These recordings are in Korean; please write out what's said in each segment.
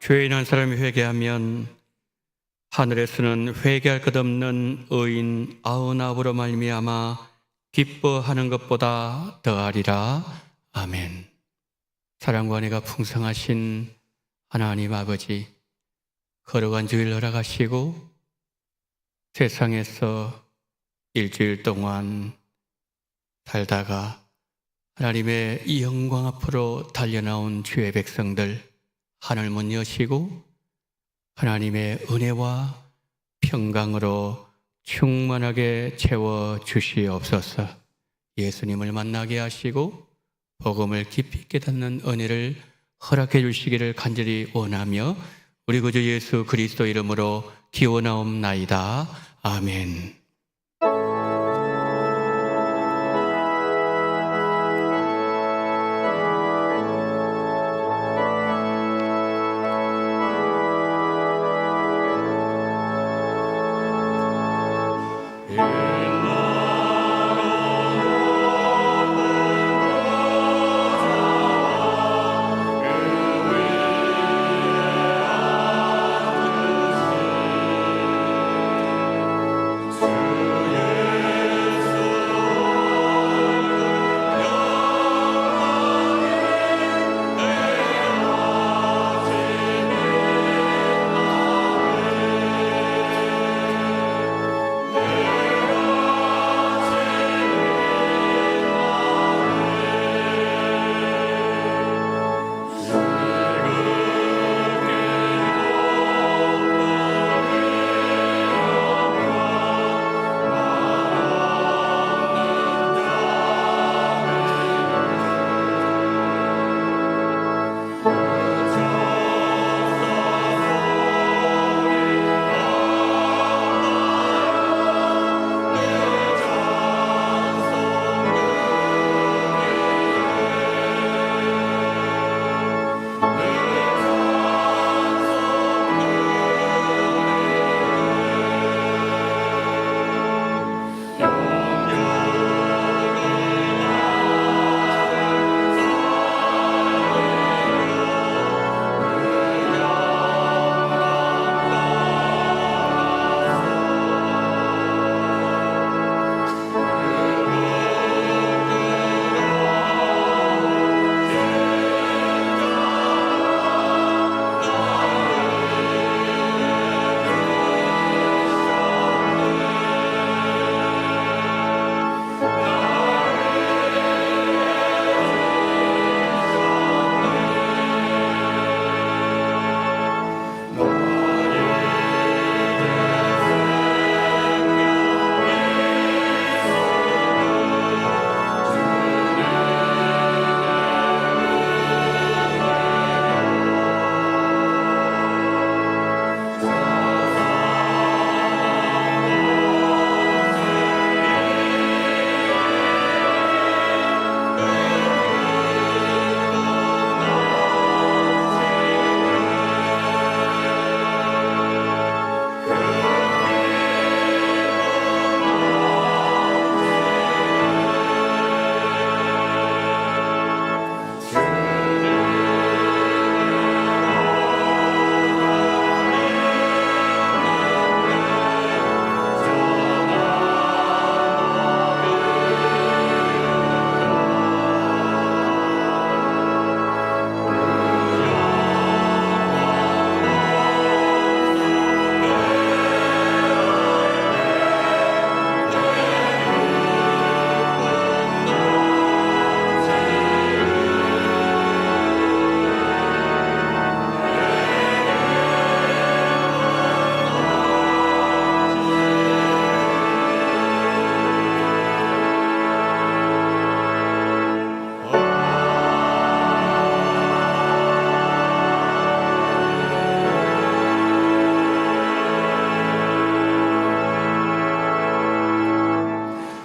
죄인 한 사람이 회개하면 하늘에서는 회개할 것 없는 의인 99으로 말미암아 기뻐하는 것보다 더하리라. 아멘. 사랑과 은혜가 풍성하신 하나님 아버지, 거룩한 주일 허락하시고 세상에서 일주일 동안 살다가 하나님의 이 영광 앞으로 달려나온 주의 백성들, 하늘문 여시고 하나님의 은혜와 평강으로 충만하게 채워주시옵소서. 예수님을 만나게 하시고 복음을 깊이 깨닫는 은혜를 허락해 주시기를 간절히 원하며 우리 구주 예수 그리스도 이름으로 기원하옵나이다. 아멘.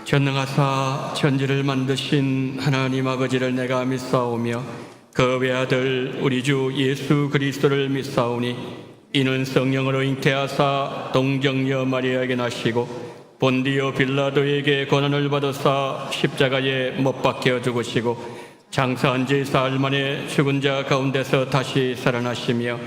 전능하사 천지를 만드신 하나님 아버지를 내가 믿사오며 그 외아들 우리 주 예수 그리스도를 믿사오니 이는 성령으로 잉태하사 동정녀 마리아에게 나시고 본디오 빌라도에게 고난을 받으사 십자가에 못 박혀 죽으시고 장사한 지 사흘 만에 죽은 자 가운데서 다시 살아나시며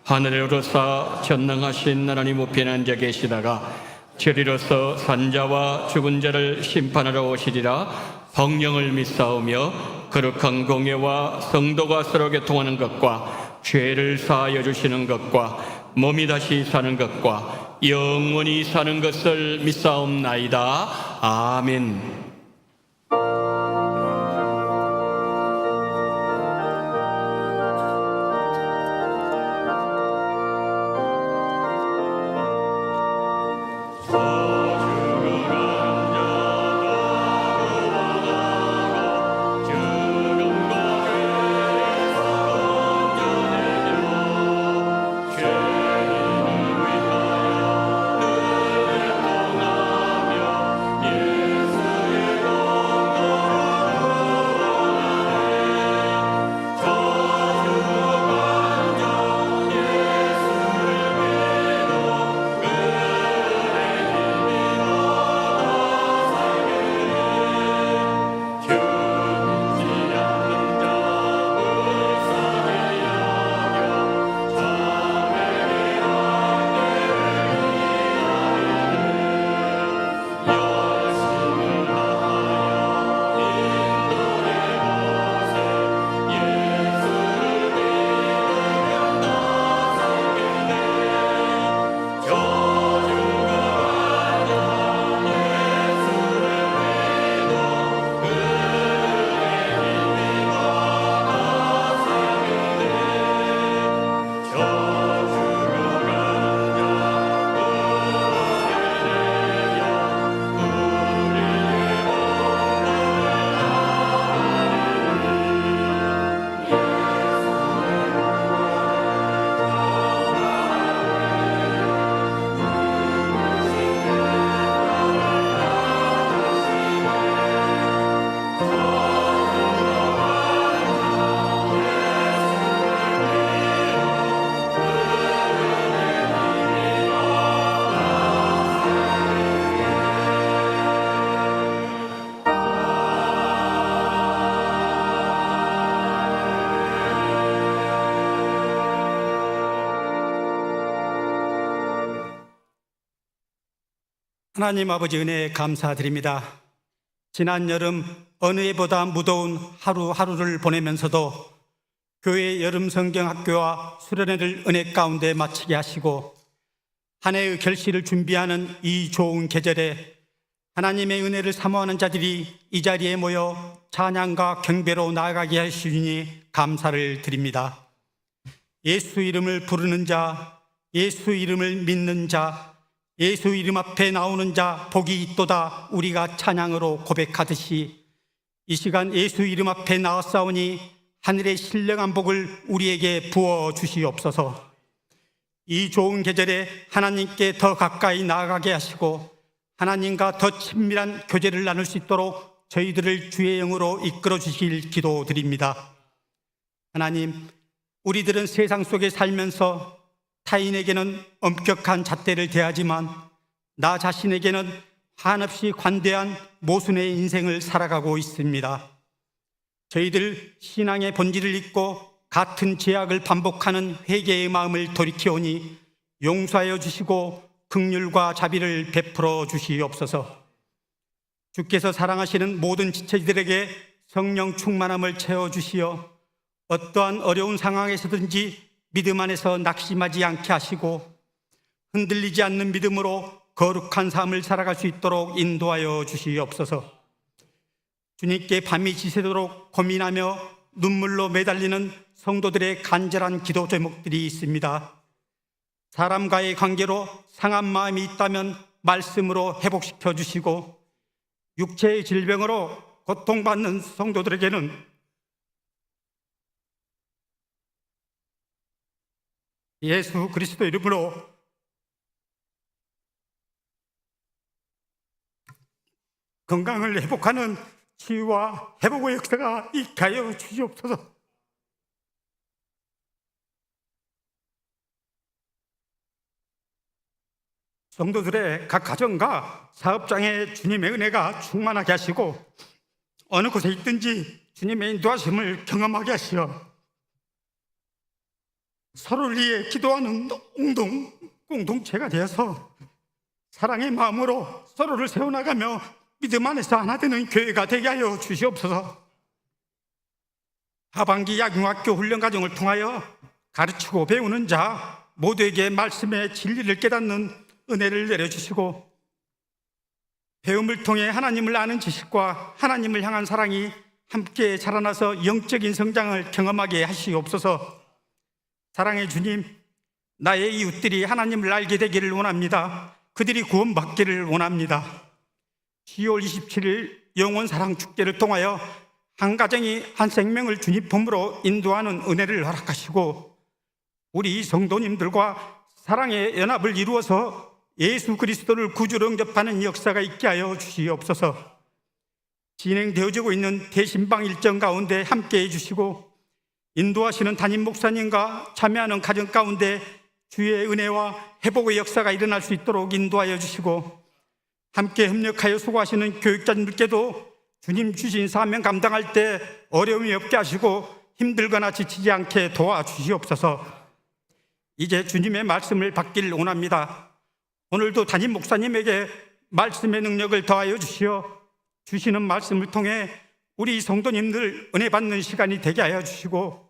하늘에 오르사 전능하신 하나님 우편에 앉아 계시다가 저리로서 산자와 죽은 자를 심판하러 오시리라. 성령을 믿사오며 거룩한 공예와 성도가 서로 교통하는 것과 죄를 사하여 주시는 것과 몸이 다시 사는 것과 영원히 사는 것을 믿사옵나이다. 아멘. 하나님 아버지 은혜에 감사드립니다. 지난 여름 어느 해보다 무더운 하루하루를 보내면서도 교회 여름 성경학교와 수련회를 은혜 가운데 마치게 하시고 한 해의 결실을 준비하는 이 좋은 계절에 하나님의 은혜를 사모하는 자들이 이 자리에 모여 찬양과 경배로 나아가게 하시니 감사를 드립니다. 예수 이름을 부르는 자, 예수 이름을 믿는 자, 예수 이름 앞에 나오는 자 복이 있도다 우리가 찬양으로 고백하듯이 이 시간 예수 이름 앞에 나왔사오니 하늘의 신령한 복을 우리에게 부어 주시옵소서. 이 좋은 계절에 하나님께 더 가까이 나아가게 하시고 하나님과 더 친밀한 교제를 나눌 수 있도록 저희들을 주의 영으로 이끌어 주실 기도드립니다. 하나님, 우리들은 세상 속에 살면서 타인에게는 엄격한 잣대를 대하지만 나 자신에게는 한없이 관대한 모순의 인생을 살아가고 있습니다. 저희들 신앙의 본질을 잊고 같은 죄악을 반복하는 회개의 마음을 돌이켜오니 용서하여 주시고 긍휼과 자비를 베풀어 주시옵소서. 주께서 사랑하시는 모든 지체들에게 성령 충만함을 채워주시어 어떠한 어려운 상황에서든지 믿음 안에서 낙심하지 않게 하시고 흔들리지 않는 믿음으로 거룩한 삶을 살아갈 수 있도록 인도하여 주시옵소서. 주님께 밤이 지새도록 고민하며 눈물로 매달리는 성도들의 간절한 기도 제목들이 있습니다. 사람과의 관계로 상한 마음이 있다면 말씀으로 회복시켜 주시고 육체의 질병으로 고통받는 성도들에게는 예수 그리스도 이름으로 건강을 회복하는 치유와 회복의 역사가 있게 하여 주시옵소서. 성도들의 각 가정과 사업장에 주님의 은혜가 충만하게 하시고 어느 곳에 있든지 주님의 인도하심을 경험하게 하시어 서로를 위해 기도하는 공동체가 되어서 사랑의 마음으로 서로를 세워나가며 믿음 안에서 하나 되는 교회가 되게 하여 주시옵소서. 하반기 야경학교 훈련과정을 통하여 가르치고 배우는 자 모두에게 말씀의 진리를 깨닫는 은혜를 내려주시고, 배움을 통해 하나님을 아는 지식과 하나님을 향한 사랑이 함께 자라나서 영적인 성장을 경험하게 하시옵소서. 사랑의 주님, 나의 이웃들이 하나님을 알게 되기를 원합니다. 그들이 구원받기를 원합니다. 10월 27일 영원 사랑 축제를 통하여 한 가정이 한 생명을 주님 품으로 인도하는 은혜를 허락하시고, 우리 성도님들과 사랑의 연합을 이루어서 예수 그리스도를 구주로 영접하는 역사가 있게 하여 주시옵소서. 진행되어지고 있는 대신방 일정 가운데 함께해 주시고, 인도하시는 담임 목사님과 참여하는 가정 가운데 주의 은혜와 회복의 역사가 일어날 수 있도록 인도하여 주시고, 함께 협력하여 수고하시는 교육자님들께도 주님 주신 사명 감당할 때 어려움이 없게 하시고 힘들거나 지치지 않게 도와주시옵소서. 이제 주님의 말씀을 받기를 원합니다. 오늘도 담임 목사님에게 말씀의 능력을 더하여 주시어 주시는 말씀을 통해 우리 성도님들 은혜 받는 시간이 되게 하여 주시고,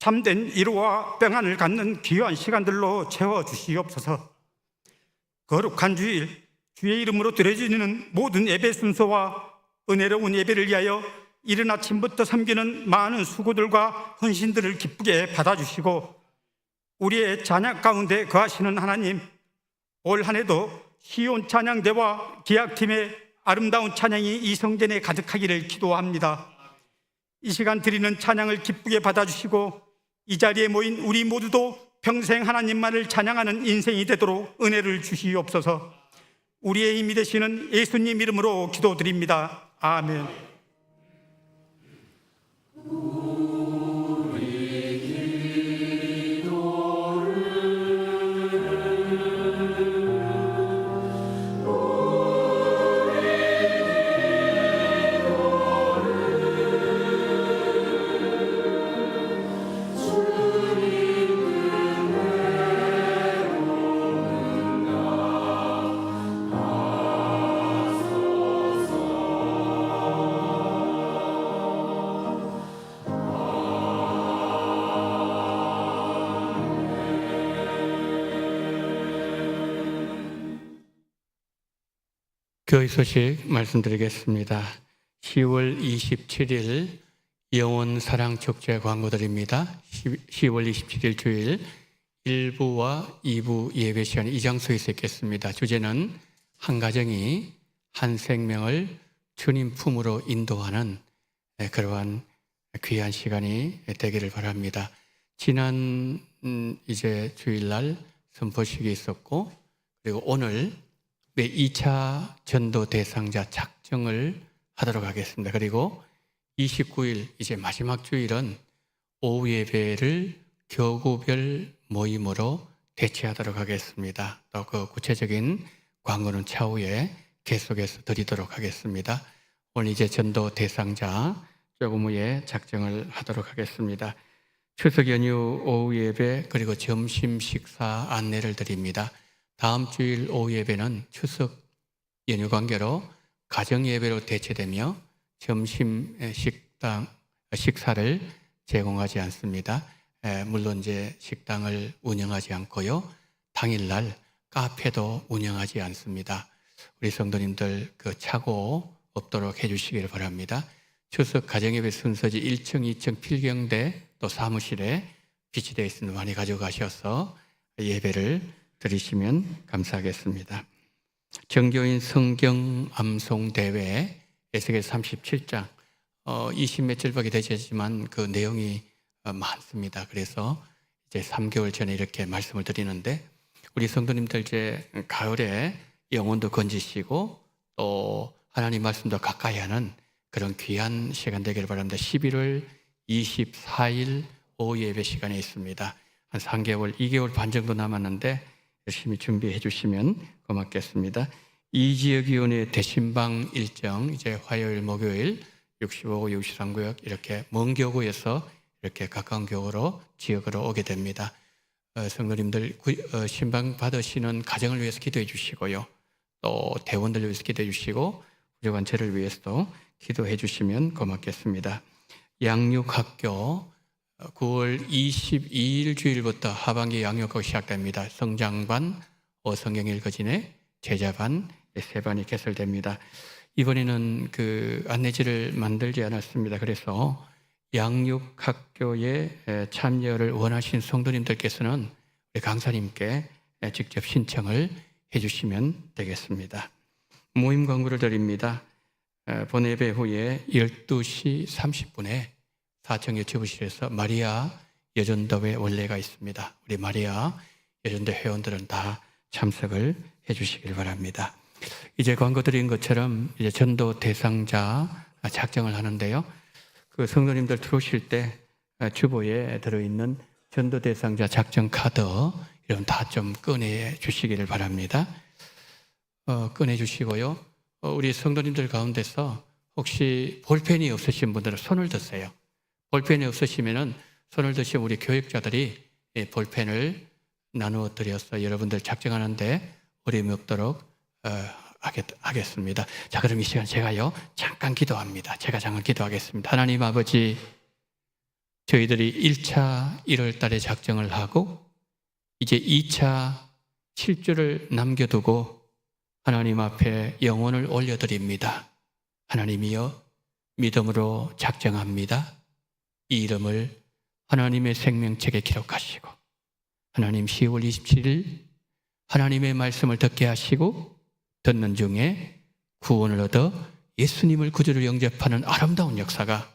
참된 위로와 평안을 갖는 귀한 시간들로 채워 주시옵소서. 거룩한 주일, 주의 이름으로 드려지는 모든 예배 순서와 은혜로운 예배를 위하여 이른 아침부터 섬기는 많은 수고들과 헌신들을 기쁘게 받아주시고, 우리의 찬양 가운데 거하시는 하나님, 올 한 해도 시온 찬양대와 기악팀의 아름다운 찬양이 이 성전에 가득하기를 기도합니다. 이 시간 드리는 찬양을 기쁘게 받아주시고, 이 자리에 모인 우리 모두도 평생 하나님만을 찬양하는 인생이 되도록 은혜를 주시옵소서. 우리의 힘이 되시는 예수님 이름으로 기도드립니다. 아멘. 교회 소식 말씀드리겠습니다. 10월 27일 영원 사랑 축제 광고드립니다. 10월 27일 주일 1부와 2부 예배 시간이 이 장소에서 있겠습니다. 주제는 한 가정이 한 생명을 주님 품으로 인도하는 그러한 귀한 시간이 되기를 바랍니다. 지난 이제 주일날 선포식이 있었고, 그리고 오늘 2차 전도 대상자 작정을 하도록 하겠습니다. 그리고 29일 이제 마지막 주일은 오후 예배를 교구별 모임으로 대체하도록 하겠습니다. 또 그 구체적인 광고는 차후에 계속해서 드리도록 하겠습니다. 오늘 이제 전도 대상자 조금 후에 작정을 하도록 하겠습니다. 추석 연휴 오후 예배 그리고 점심 식사 안내를 드립니다. 다음 주일 오후 예배는 추석 연휴 관계로 가정 예배로 대체되며 점심 식사를 제공하지 않습니다. 물론 이제 식당을 운영하지 않고요. 당일날 카페도 운영하지 않습니다. 우리 성도님들 그 착오 없도록 해주시기를 바랍니다. 추석 가정예배 순서지 1층, 2층 필경대 또 사무실에 비치되어 있으니 많이 가져가셔서 예배를 드리시면 감사하겠습니다. 정교인 성경 암송 대회 에스겔 37장 20 며칠밖에 되지 않지만 그 내용이 많습니다. 그래서 이제 3개월 전에 이렇게 말씀을 드리는데, 우리 성도님들 이제 가을에 영혼도 건지시고 또 하나님 말씀도 가까이 하는 그런 귀한 시간 되기를 바랍니다. 11월 24일 오후 예배 시간에 있습니다. 한 3개월, 2개월 반 정도 남았는데 열심히 준비해 주시면 고맙겠습니다. 이지역위원회 대신방 일정 이제 화요일, 목요일 65구, 63구역 이렇게 먼 교구에서 이렇게 가까운 교회로 지역으로 오게 됩니다. 성도님들 신방 받으시는 가정을 위해서 기도해 주시고요. 또 대원들을 위해서 기도해 주시고 우리관체를 위해서도 기도해 주시면 고맙겠습니다. 양육학교 9월 22일 주일부터 하반기 양육학교 시작됩니다. 성장반, 성경 읽어진의 제자반, 세 반이 개설됩니다. 이번에는 그 안내지를 만들지 않았습니다. 그래서 양육학교에 참여를 원하신 성도님들께서는 우리 강사님께 직접 신청을 해주시면 되겠습니다. 모임 광고를 드립니다. 본 예배 후에 12시 30분에 사청교 지부실에서 마리아 여전도회 원례가 있습니다. 우리 마리아 여전도 회원들은 다 참석을 해주시길 바랍니다. 이제 광고 드린 것처럼 이제 전도 대상자 작정을 하는데요. 그 성도님들 들어오실 때 주보에 들어있는 전도 대상자 작정 카드 이런 다 좀 꺼내 주시기를 바랍니다. 꺼내 주시고요. 우리 성도님들 가운데서 혹시 볼펜이 없으신 분들은 손을 드세요. 볼펜이 없으시면은 손을 드시면 우리 교육자들이 볼펜을 나누어 드려서 여러분들 작정하는데 어려움이 없도록 하겠습니다. 자, 그럼 이 시간 제가요 잠깐 기도합니다. 제가 잠깐 기도하겠습니다. 하나님 아버지, 저희들이 1차 1월 달에 작정을 하고 이제 2차 7주를 남겨두고 하나님 앞에 영혼을 올려드립니다. 하나님이여, 믿음으로 작정합니다. 이 이름을 하나님의 생명책에 기록하시고 하나님 10월 27일 하나님의 말씀을 듣게 하시고 듣는 중에 구원을 얻어 예수님을 구주로 영접하는 아름다운 역사가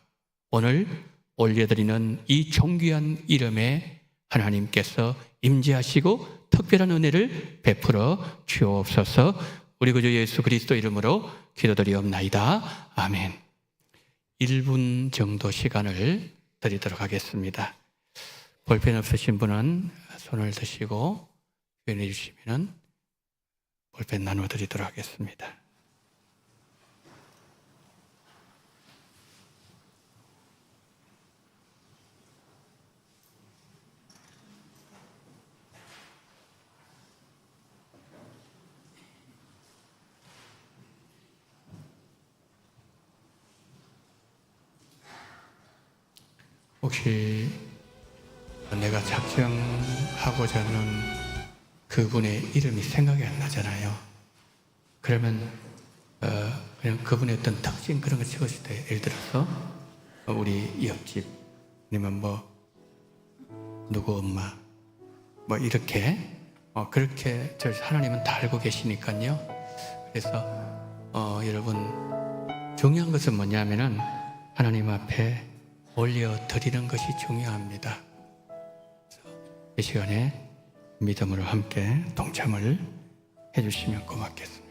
오늘 올려드리는 이 존귀한 이름에 하나님께서 임재하시고 특별한 은혜를 베풀어 주옵소서. 우리 구주 예수 그리스도 이름으로 기도드리옵나이다. 아멘. 1분 정도 시간을 드리도록 하겠습니다. 볼펜 없으신 분은 손을 드시고 표현해 주시면 볼펜 나눠 드리도록 하겠습니다. 혹시 내가 작정하고자 하는 그분의 이름이 생각이 안 나잖아요. 그러면 그냥 그분의 어떤 특징 그런 거 찍었을 때, 예를 들어서 우리 옆집 아니면 누구 엄마 이렇게 그렇게 저 하나님은 다 알고 계시니까요. 그래서 여러분 중요한 것은 뭐냐면은 하나님 앞에 올려드리는 것이 중요합니다. 이 시간에 믿음으로 함께 동참을 해주시면 고맙겠습니다.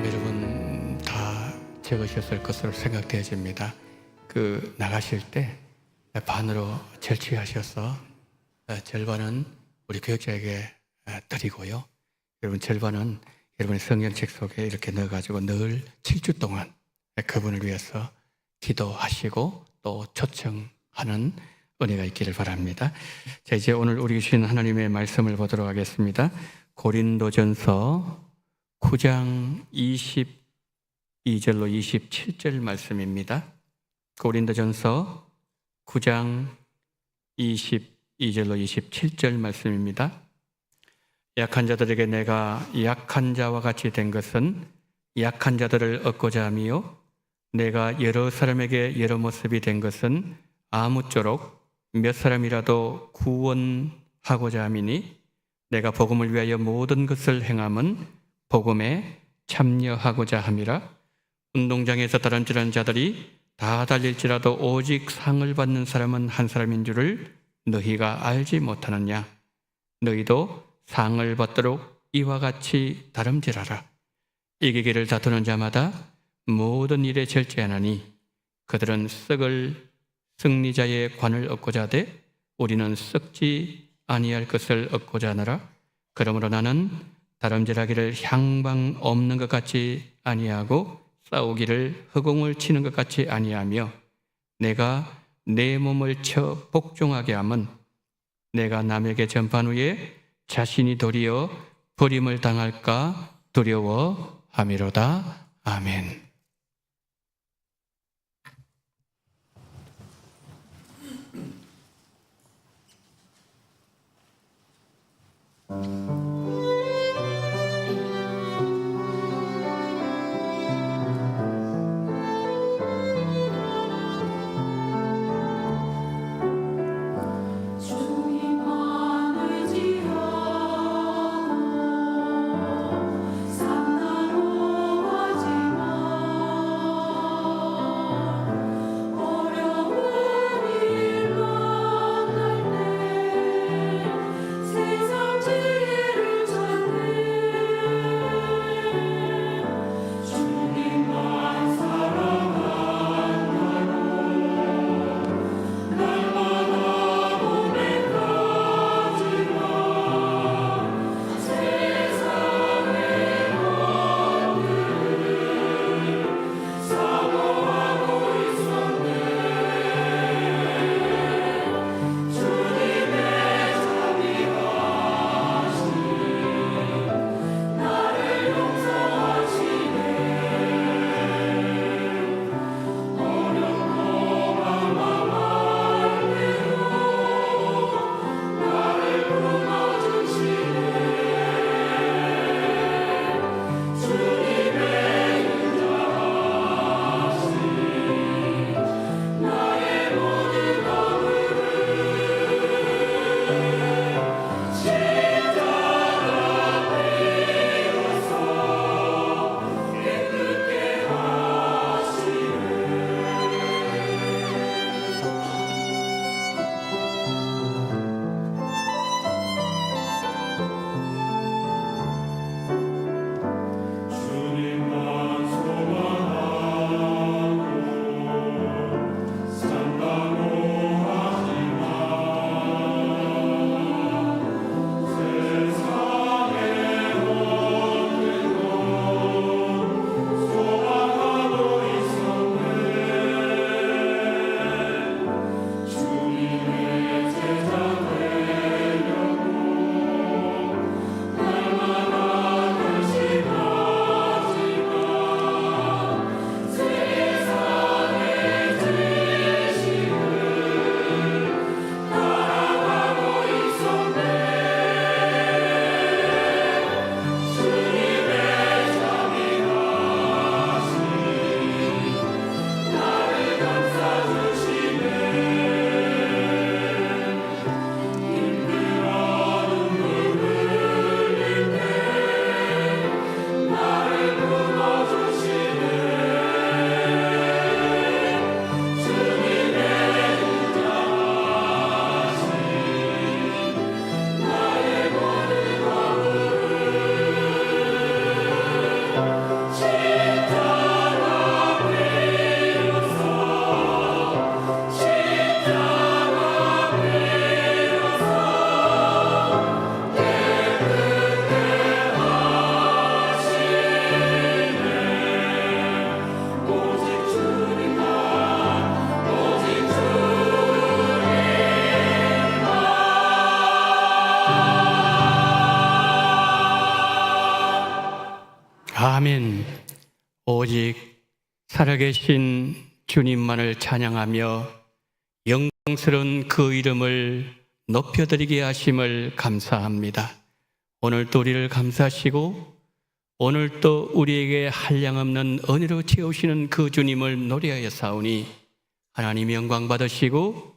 여러분 다 적으셨을 것으로 생각되어집니다. 나가실 때 반으로 절취하셔서 절반은 우리 교육자에게 드리고요. 여러분 절반은 여러분의 성경책 속에 이렇게 넣어가지고 늘 7주 동안 그분을 위해서 기도하시고 또 초청하는 은혜가 있기를 바랍니다. 자, 이제 오늘 우리 주신 하나님의 말씀을 보도록 하겠습니다. 고린도전서 9장 22절로 27절 말씀입니다. 고린도전서 9장 22절로 27절 말씀입니다. 약한 자들에게 내가 약한 자와 같이 된 것은 약한 자들을 얻고자 함이요 내가 여러 사람에게 여러 모습이 된 것은 아무쪼록 몇 사람이라도 구원하고자 함이니 내가 복음을 위하여 모든 것을 행함은 복음에 참여하고자 함이라. 운동장에서 다름질하는 자들이 다 달릴지라도 오직 상을 받는 사람은 한 사람인 줄을 너희가 알지 못하느냐. 너희도 상을 받도록 이와 같이 다름질하라. 이기기를 다투는 자마다 모든 일에 절제하나니 그들은 썩을 승리자의 관을 얻고자 하되 우리는 썩지 아니할 것을 얻고자 하노라. 그러므로 나는 다름질하기를 향방 없는 것 같이 아니하고 싸우기를 허공을 치는 것 같이 아니하며 내가 내 몸을 쳐 복종하게 함은 내가 남에게 전판 후에 자신이 도리어 버림을 당할까 두려워함이로다. 아멘. 아멘. 오직 살아계신 주님만을 찬양하며 영광스러운 그 이름을 높여드리게 하심을 감사합니다. 오늘 또 우리를 감사하시고 오늘 또 우리에게 한량없는 은혜로 채우시는 그 주님을 노래하여 사오니 하나님 영광 받으시고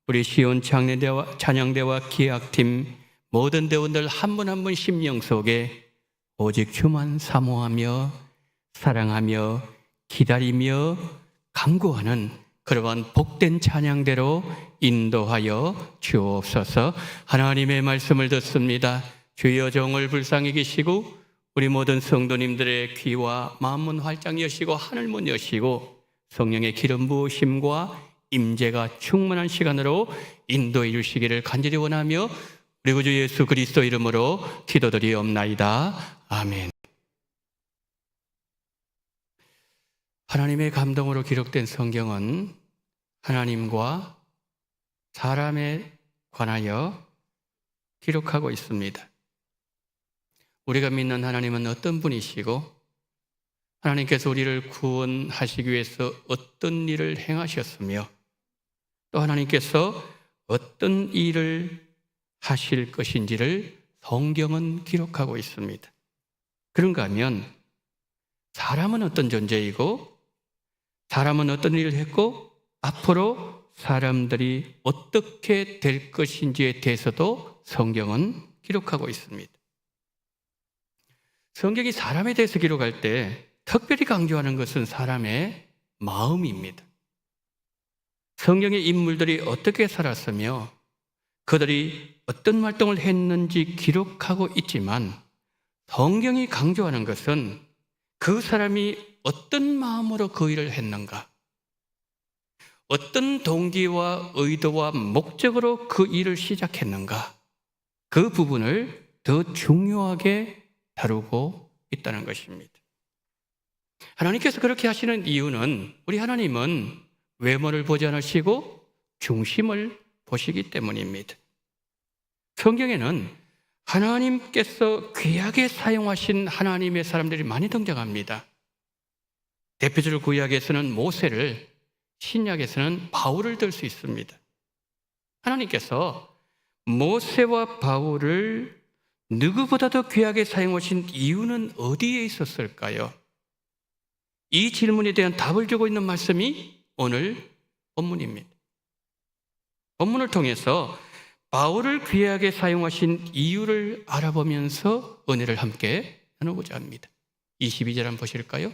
우리 시온 찬양대와 기악팀 모든 대원들 한 분 한 분 심령 속에 오직 주만 사모하며 사랑하며 기다리며 간구하는 그러한 복된 찬양대로 인도하여 주옵소서. 하나님의 말씀을 듣습니다. 주여 종을 불쌍히 계시고 우리 모든 성도님들의 귀와 마음문 활짝 여시고 하늘문 여시고 성령의 기름 부으심과 임재가 충만한 시간으로 인도해 주시기를 간절히 원하며 우리 구주 예수 그리스도 이름으로 기도드리옵나이다. 아멘. 하나님의 감동으로 기록된 성경은 하나님과 사람에 관하여 기록하고 있습니다. 우리가 믿는 하나님은 어떤 분이시고 하나님께서 우리를 구원하시기 위해서 어떤 일을 행하셨으며 또 하나님께서 어떤 일을 하실 것인지를 성경은 기록하고 있습니다. 그런가 하면 사람은 어떤 존재이고 사람은 어떤 일을 했고 앞으로 사람들이 어떻게 될 것인지에 대해서도 성경은 기록하고 있습니다. 성경이 사람에 대해서 기록할 때 특별히 강조하는 것은 사람의 마음입니다. 성경의 인물들이 어떻게 살았으며 그들이 어떤 활동을 했는지 기록하고 있지만 성경이 강조하는 것은 그 사람이 어떤 마음으로 그 일을 했는가, 어떤 동기와 의도와 목적으로 그 일을 시작했는가, 그 부분을 더 중요하게 다루고 있다는 것입니다. 하나님께서 그렇게 하시는 이유는 우리 하나님은 외모를 보지 않으시고 중심을 보시기 때문입니다. 성경에는 하나님께서 귀하게 사용하신 하나님의 사람들이 많이 등장합니다. 대표적으로 구약에서는 모세를, 신약에서는 바울을 들 수 있습니다. 하나님께서 모세와 바울을 누구보다도 귀하게 사용하신 이유는 어디에 있었을까요? 이 질문에 대한 답을 주고 있는 말씀이 오늘 본문입니다. 본문을 통해서 바울을 귀하게 사용하신 이유를 알아보면서 은혜를 함께 나누고자 합니다. 22절 한번 보실까요?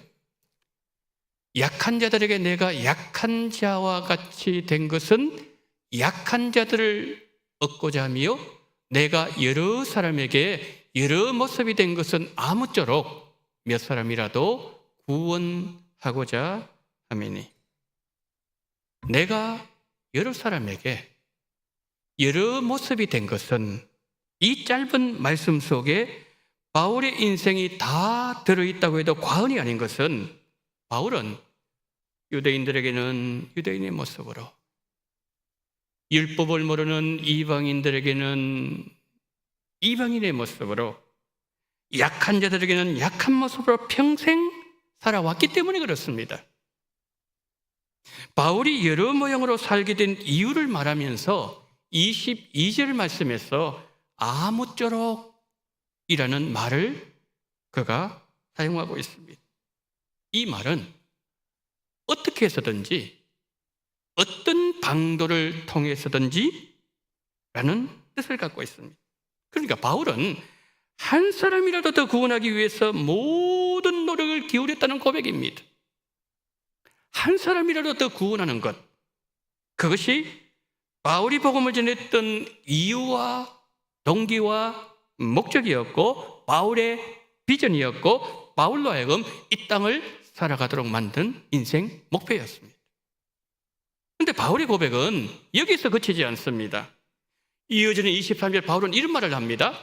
약한 자들에게 내가 약한 자와 같이 된 것은 약한 자들을 얻고자 하며 내가 여러 사람에게 여러 모습이 된 것은 아무쪼록 몇 사람이라도 구원하고자 함이니. 내가 여러 사람에게 여러 모습이 된 것은 이 짧은 말씀 속에 바울의 인생이 다 들어있다고 해도 과언이 아닌 것은 바울은 유대인들에게는 유대인의 모습으로, 율법을 모르는 이방인들에게는 이방인의 모습으로, 약한 자들에게는 약한 모습으로 평생 살아왔기 때문에 그렇습니다. 바울이 여러 모양으로 살게 된 이유를 말하면서 22절 말씀에서 아무쪼록이라는 말을 그가 사용하고 있습니다. 이 말은 어떻게 해서든지 어떤 방도를 통해서든지 라는 뜻을 갖고 있습니다. 그러니까 바울은 한 사람이라도 더 구원하기 위해서 모든 노력을 기울였다는 고백입니다. 한 사람이라도 더 구원하는 것, 그것이 바울이 복음을 전했던 이유와 동기와 목적이었고 바울의 비전이었고 바울로 하여금 이 땅을 살아가도록 만든 인생 목표였습니다. 그런데 바울의 고백은 여기서 그치지 않습니다. 이어지는 23절 바울은 이런 말을 합니다.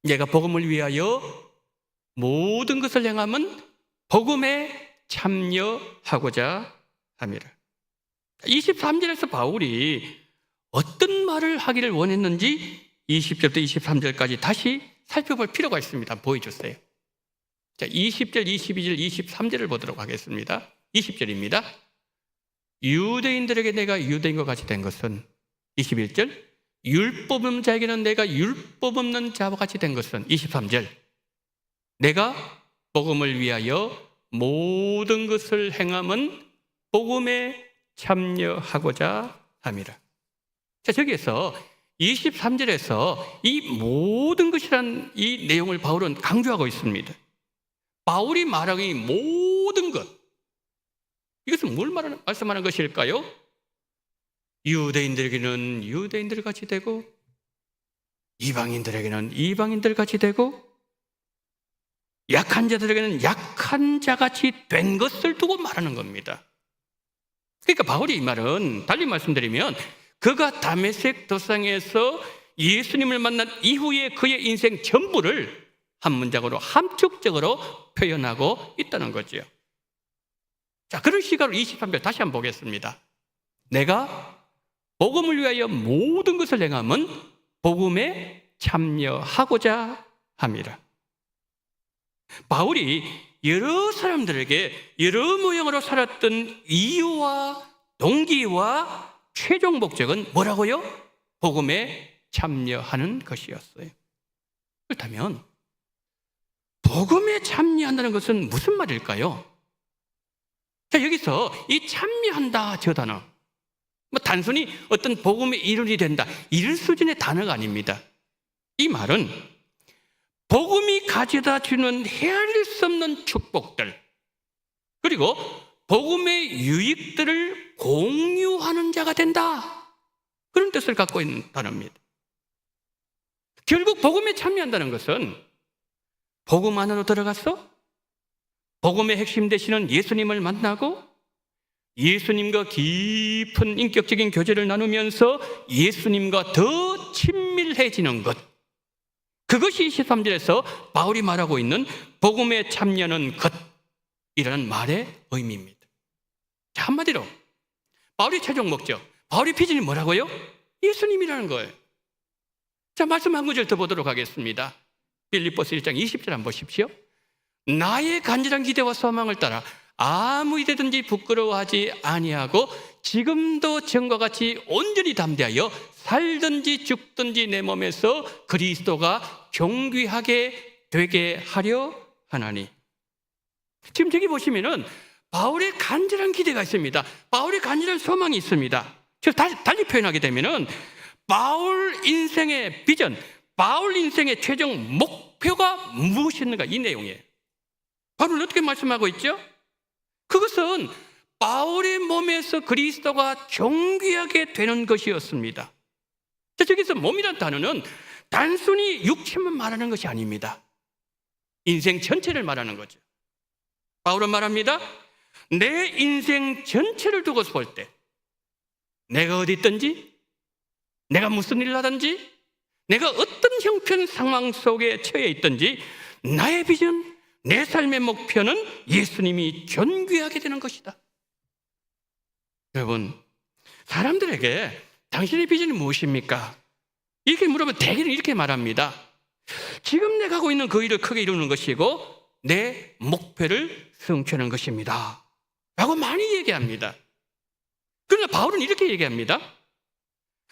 내가 복음을 위하여 모든 것을 행함은 복음에 참여하고자 함이라. 23절에서 바울이 어떤 말을 하기를 원했는지 20절부터 23절까지 다시 살펴볼 필요가 있습니다. 보여주세요. 자, 20절, 22절, 23절을 보도록 하겠습니다. 20절입니다. 유대인들에게 내가 유대인과 같이 된 것은 21절, 율법 없는 자에게는 내가 율법 없는 자와 같이 된 것은 23절, 내가 복음을 위하여 모든 것을 행함은 복음에 참여하고자 함이라. 자, 저기에서 23절에서 이 모든 것이란 이 내용을 바울은 강조하고 있습니다. 바울이 말하고 이 모든 것, 이것은 뭘 말씀하는 것일까요? 유대인들에게는 유대인들 같이 되고, 이방인들에게는 이방인들 같이 되고, 약한 자들에게는 약한 자같이 된 것을 두고 말하는 겁니다. 그러니까 바울이 이 말은 달리 말씀드리면 그가 다메섹 도상에서 예수님을 만난 이후에 그의 인생 전부를 한 문장으로 함축적으로 표현하고 있다는 거죠. 자, 그런 시각으로 23절 다시 한번 보겠습니다. 내가 복음을 위하여 모든 것을 행함은 복음에 참여하고자 함이라. 바울이 여러 사람들에게 여러 모양으로 살았던 이유와 동기와 최종 목적은 뭐라고요? 복음에 참여하는 것이었어요. 그렇다면 복음에 참여한다는 것은 무슨 말일까요? 자, 여기서 이 참여한다 저 단어, 단순히 어떤 복음의 일원이 된다 이런 수준의 단어가 아닙니다. 이 말은 복음이 가져다 주는 헤아릴 수 없는 축복들, 그리고 복음의 유익들을 공유하는 자가 된다, 그런 뜻을 갖고 있는 단어입니다. 결국 복음에 참여한다는 것은 복음 안으로 들어가서 복음의 핵심 되시는 예수님을 만나고 예수님과 깊은 인격적인 교제를 나누면서 예수님과 더 친밀해지는 것, 그것이 23절에서 바울이 말하고 있는 복음에 참여하는 것이라는 말의 의미입니다. 자, 한마디로 바울의 최종 목적, 바울의 비전이 뭐라고요? 예수님이라는 거예요. 자, 말씀 한 구절 더 보도록 하겠습니다. 빌립보서 1장 20절 한번 보십시오. 나의 간절한 기대와 소망을 따라 아무 일이든지 부끄러워하지 아니하고 지금도 전과 같이 온전히 담대하여 살든지 죽든지 내 몸에서 그리스도가 존귀하게 되게 하려 하나니. 지금 저기 보시면은 바울의 간절한 기대가 있습니다. 바울의 간절한 소망이 있습니다. 달리 표현하게 되면은 바울 인생의 비전, 바울 인생의 최종 목표가 무엇인가, 이 내용이에요. 바울은 어떻게 말씀하고 있죠? 그것은 바울의 몸에서 그리스도가 존귀하게 되는 것이었습니다. 저기서 몸이라는 단어는 단순히 육체만 말하는 것이 아닙니다. 인생 전체를 말하는 거죠. 바울은 말합니다. 내 인생 전체를 두고서 볼 때 내가 어디 있든지, 내가 무슨 일을 하든지, 내가 어떤 형편 상황 속에 처해 있든지 나의 비전, 내 삶의 목표는 예수님이 존귀하게 되는 것이다. 여러분, 사람들에게 당신의 비전이 무엇입니까? 이렇게 물으면 대개는 이렇게 말합니다. 지금 내가 하고 있는 그 일을 크게 이루는 것이고 내 목표를 성취하는 것입니다 라고 많이 얘기합니다. 그러나 바울은 이렇게 얘기합니다.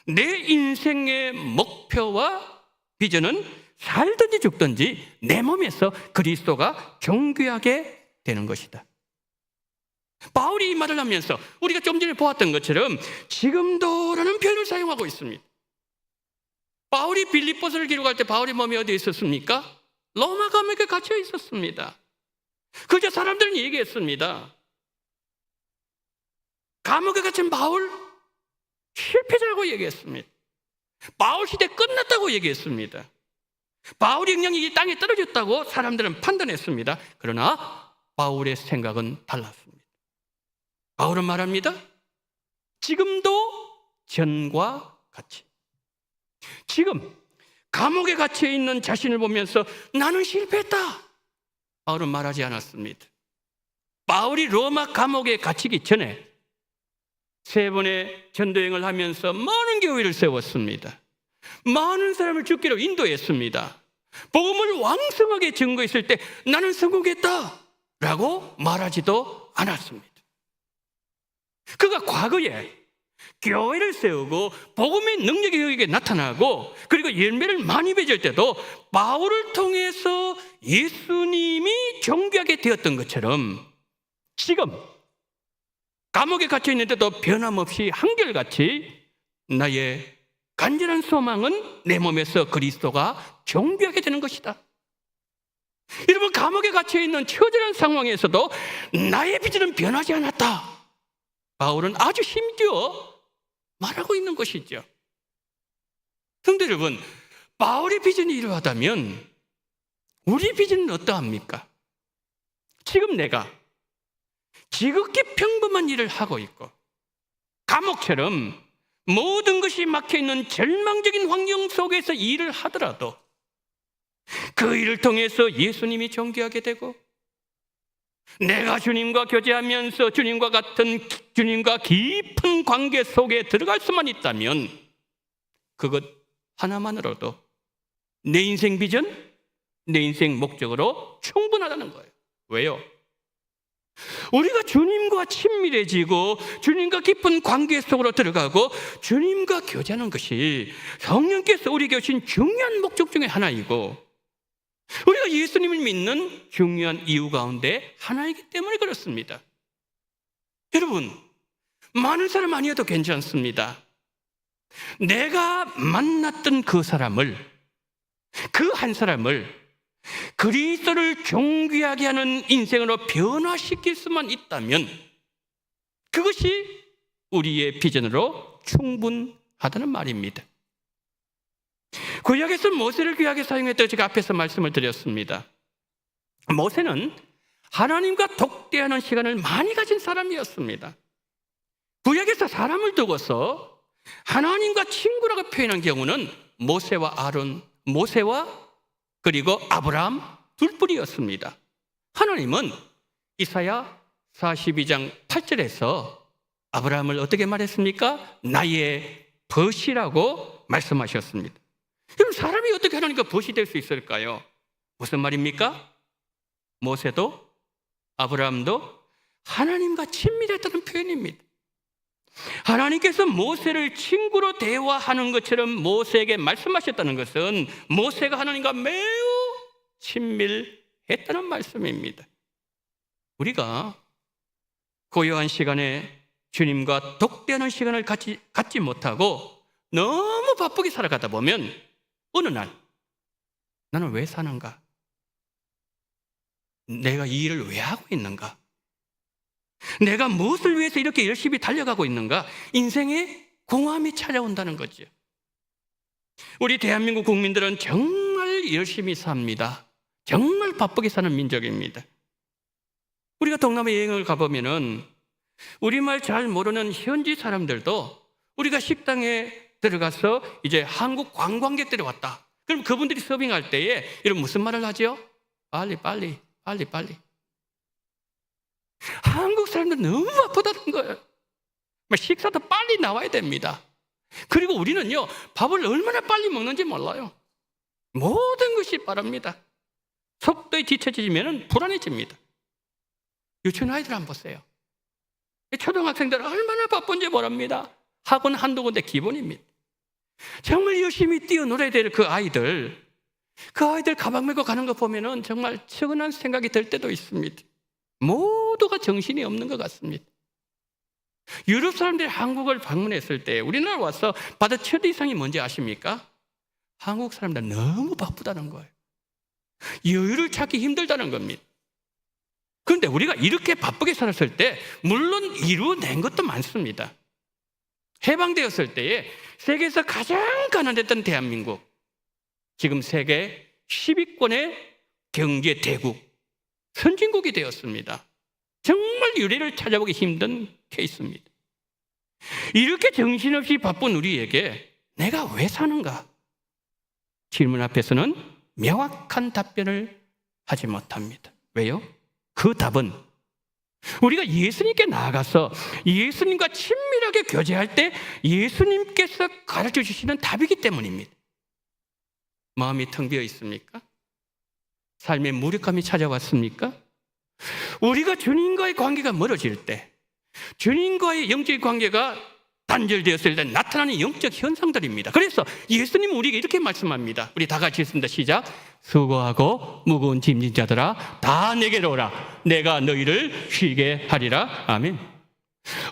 내 인생의 목표와 비전은 살든지 죽든지 내 몸에서 그리스도가 존귀하게 되는 것이다. 바울이 이 말을 하면서 우리가 좀 전에 보았던 것처럼 지금도라는 표현을 사용하고 있습니다. 바울이 빌립보서를 기록할 때 바울의 몸이 어디에 있었습니까? 로마 감옥에 갇혀 있었습니다. 그저 사람들은 얘기했습니다. 감옥에 갇힌 바울 실패자라고 얘기했습니다. 바울 시대 끝났다고 얘기했습니다. 바울의 영향이 이 땅에 떨어졌다고 사람들은 판단했습니다. 그러나 바울의 생각은 달랐습니다. 바울은 말합니다. 지금도 전과 같이. 지금 감옥에 갇혀 있는 자신을 보면서 나는 실패했다, 바울은 말하지 않았습니다. 바울이 로마 감옥에 갇히기 전에 3번의 전도여행을 하면서 많은 교회를 세웠습니다. 많은 사람을 죽기로 인도했습니다. 복음을 왕성하게 증거했을 때 나는 성공했다 라고 말하지도 않았습니다. 그가 과거에 교회를 세우고 복음의 능력이 그에게 나타나고 그리고 열매를 많이 맺을 때도 바울을 통해서 예수님이 존귀하게 되었던 것처럼 지금 감옥에 갇혀 있는데도 변함없이 한결같이 나의 간절한 소망은 내 몸에서 그리스도가 존귀하게 되는 것이다. 여러분, 감옥에 갇혀있는 처절한 상황에서도 나의 비전은 변하지 않았다. 바울은 아주 힘주어 말하고 있는 것이죠. 성도 여러분, 바울의 비전이 이러하다면 우리 비전은 어떠합니까? 지금 내가 지극히 평범한 일을 하고 있고 감옥처럼 모든 것이 막혀있는 절망적인 환경 속에서 일을 하더라도 그 일을 통해서 예수님이 존귀하게 되고 내가 주님과 교제하면서 주님과 깊은 관계 속에 들어갈 수만 있다면 그것 하나만으로도 내 인생 비전, 내 인생 목적으로 충분하다는 거예요. 왜요? 우리가 주님과 친밀해지고 주님과 깊은 관계 속으로 들어가고 주님과 교제하는 것이 성령께서 우리에게 주신 중요한 목적 중에 하나이고 우리가 예수님을 믿는 중요한 이유 가운데 하나이기 때문에 그렇습니다. 여러분, 많은 사람 아니어도 괜찮습니다. 내가 만났던 그 사람을, 그 한 사람을 그리스도를 존귀하게 하는 인생으로 변화시킬 수만 있다면 그것이 우리의 비전으로 충분하다는 말입니다. 구약에서 모세를 귀하게 사용했다고 제가 앞에서 말씀을 드렸습니다. 모세는 하나님과 독대하는 시간을 많이 가진 사람이었습니다. 구약에서 사람을 두고서 하나님과 친구라고 표현한 경우는 모세와 아론, 모세와 그리고 아브라함 둘뿐이었습니다. 하나님은 이사야 42장 8절에서 아브라함을 어떻게 말했습니까? 나의 벗이라고 말씀하셨습니다. 그럼 사람이 어떻게 하나님과 벗이 될 수 있을까요? 무슨 말입니까? 모세도 아브라함도 하나님과 친밀했다는 표현입니다. 하나님께서 모세를 친구로 대화하는 것처럼 모세에게 말씀하셨다는 것은 모세가 하나님과 매우 친밀했다는 말씀입니다. 우리가 고요한 시간에 주님과 독대하는 시간을 갖지 못하고 너무 바쁘게 살아가다 보면 어느 날 나는 왜 사는가? 내가 이 일을 왜 하고 있는가? 내가 무엇을 위해서 이렇게 열심히 달려가고 있는가? 인생에 공허함이 찾아온다는 거죠. 우리 대한민국 국민들은 정말 열심히 삽니다. 정말 바쁘게 사는 민족입니다. 우리가 동남아 여행을 가보면은 우리말 잘 모르는 현지 사람들도 우리가 식당에 들어가서 이제 한국 관광객들이 왔다. 그럼 그분들이 서빙할 때에 이런 무슨 말을 하죠? 빨리. 한국 사람들 너무 바쁘다는 거예요. 식사도 빨리 나와야 됩니다. 그리고 우리는요, 밥을 얼마나 빨리 먹는지 몰라요. 모든 것이 빠릅니다. 속도에 뒤처지면 불안해집니다. 유치원 아이들 한번 보세요. 초등학생들 얼마나 바쁜지 모릅니다. 학원 한두 군데 기본입니다. 정말 열심히 뛰어놀아야 될 그 아이들 가방 메고 가는 거 보면은 정말 측은한 생각이 들 때도 있습니다. 모두가 정신이 없는 것 같습니다. 유럽 사람들이 한국을 방문했을 때 우리나라 와서 받은 첫 이상이 뭔지 아십니까? 한국 사람들 너무 바쁘다는 거예요. 여유를 찾기 힘들다는 겁니다. 그런데 우리가 이렇게 바쁘게 살았을 때 물론 이루어낸 것도 많습니다. 해방되었을 때에 세계에서 가장 가난했던 대한민국, 지금 세계 10위권의 경제 대국, 선진국이 되었습니다. 정말 유례를 찾아보기 힘든 케이스입니다. 이렇게 정신없이 바쁜 우리에게 내가 왜 사는가? 질문 앞에서는 명확한 답변을 하지 못합니다. 왜요? 그 답은 우리가 예수님께 나아가서 예수님과 친밀하게 교제할 때 예수님께서 가르쳐 주시는 답이기 때문입니다. 마음이 텅 비어 있습니까? 삶의 무력감이 찾아왔습니까? 우리가 주님과의 관계가 멀어질 때, 주님과의 영적 관계가 단절되었을 때 나타나는 영적 현상들입니다. 그래서 예수님은 우리에게 이렇게 말씀합니다. 우리 다 같이 읽습니다. 시작. 수고하고 무거운 짐진 자들아 다 내게로 오라. 내가 너희를 쉬게 하리라. 아멘.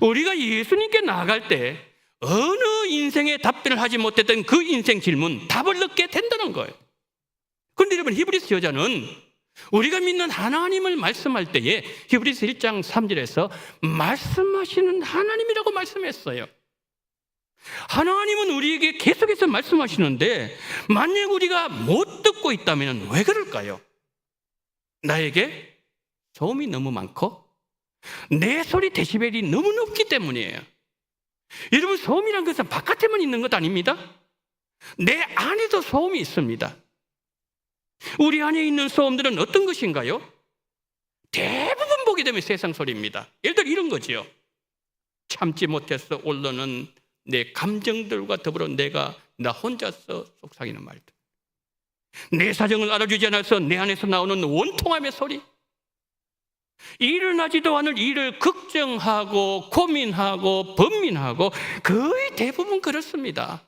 우리가 예수님께 나아갈 때 어느 인생에 답변을 하지 못했던 그 인생 질문 답을 얻게 된다는 거예요. 그런데 여러분, 히브리서 여자는 우리가 믿는 하나님을 말씀할 때에 히브리서 1장 3절에서 말씀하시는 하나님이라고 말씀했어요. 하나님은 우리에게 계속해서 말씀하시는데 만약 우리가 못 듣고 있다면 왜 그럴까요? 나에게 소음이 너무 많고 내 소리 데시벨이 너무 높기 때문이에요. 여러분, 소음이란 것은 바깥에만 있는 것 아닙니다. 내 안에도 소음이 있습니다. 우리 안에 있는 소음들은 어떤 것인가요? 대부분 보게 되면 세상 소리입니다. 예를 들어 이런 거지요. 참지 못해서 올라오는 내 감정들과 더불어 나 혼자서 속삭이는 말들, 내 사정을 알아주지 않아서 내 안에서 나오는 원통함의 소리, 일어나지도 않을 일을 걱정하고 고민하고 번민하고 거의 대부분 그렇습니다.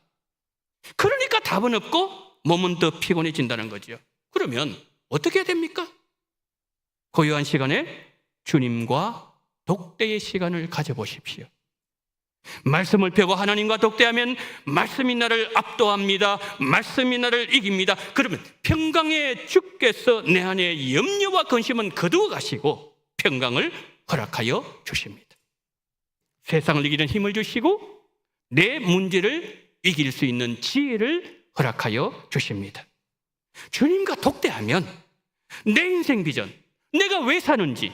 그러니까 답은 없고 몸은 더 피곤해진다는 거죠. 그러면 어떻게 해야 됩니까? 고요한 시간에 주님과 독대의 시간을 가져보십시오. 말씀을 펴고 하나님과 독대하면 말씀이 나를 압도합니다. 말씀이 나를 이깁니다. 그러면 평강의 주께서 내 안에 염려와 근심은 거두어 가시고 평강을 허락하여 주십니다. 세상을 이기는 힘을 주시고 내 문제를 이길 수 있는 지혜를 허락하여 주십니다. 주님과 독대하면 내 인생 비전, 내가 왜 사는지,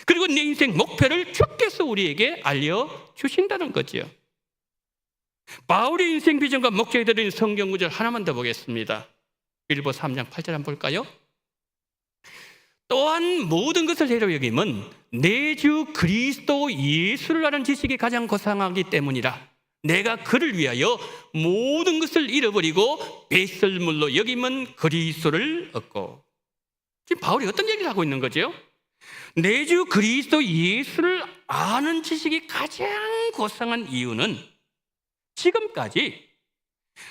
그리고 내 인생 목표를 주께서 우리에게 알려주신다는 거죠. 바울의 인생 비전과 목적에 들어있는 성경 구절 하나만 더 보겠습니다. 빌립보 3장 8절 한번 볼까요? 또한 모든 것을 해로 여김은 내 주 그리스도 예수를 아는 지식이 가장 고상하기 때문이라. 내가 그를 위하여 모든 것을 잃어버리고 배설물로 여김은 그리스도를 얻고. 지금 바울이 어떤 얘기를 하고 있는 거죠? 내 주 그리스도 예수를 아는 지식이 가장 고상한 이유는 지금까지